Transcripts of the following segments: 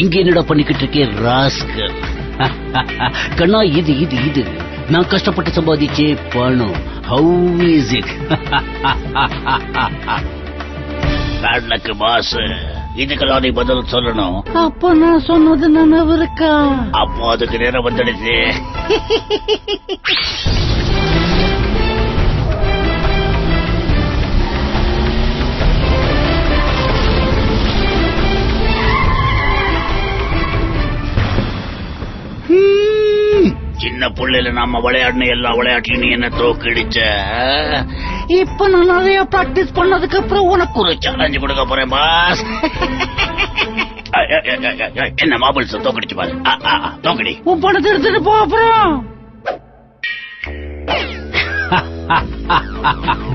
இங்க என்னடா பண்ணிக்கிட்டு இருக்கேன் ராஸ்கல்? கண்ணா, இது நான் கஷ்டப்பட்டு சம்பாதிச்சே பணம். How is it? Bad luck boss. இதுக்கெல்லாம் நீ பதில் சொல்லணும். அப்ப நான் சொன்னது நினைவு இருக்கா? அப்போ அதுக்கு நேரம் வந்துடுச்சு. சின்ன புள்ளையில நாம விளையாடின எல்லா விளையாட்டுலயும் நீ என்ன தோக்கடிச்ச. இப்ப நான் நிறைய பிராக்டிஸ் பண்ணதுக்கு அப்புறம் உனக்கு ஒரு சேலஞ்சு கொடுக்க போறேன் பாஸ். என்ன மாபிள்ஸ் தோக்கடிச்சு பாரு. தோக்கடி. உன் பணத்தை எடுத்துட்டு போ. அப்புறம்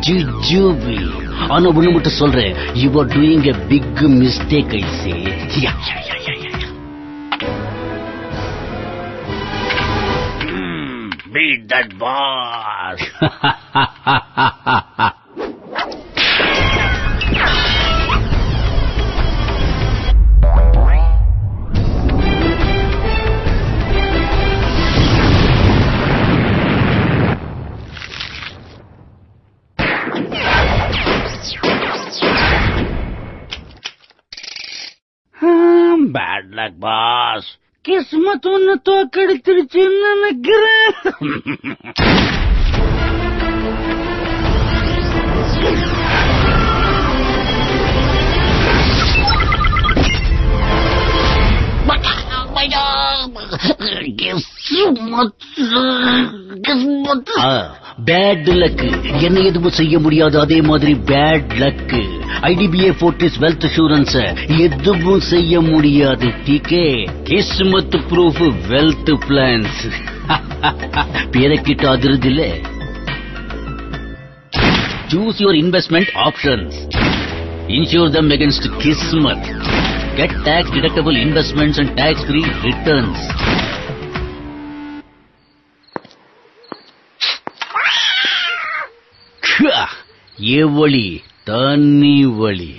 ஜிஜூபி, ஆனா ஒண்ணு மட்டும் சொல்றேன், you are doing a big mistake. I say beat that boss. Bad luck, boss. கிஸ்மத் ஒன்னு தோக்கடிச்சிருச்சுன்னு நினைக்கிறேன். Bad luck. என்ன எதுவும் செய்ய முடியாது. அதே மாதிரி bad luck. IDBI Fortis wealth assurance எதுவும் செய்ய முடியாது. டிகே கிஸ்மத் ப்ரூஃப் வெல்த் பிளான்ஸ். பேரக்கிட்ட அதிருது இல்ல. Choose your investment options. Insure them against Kismet. Get tax deductible investments and tax free returns. ये वली तनी वली.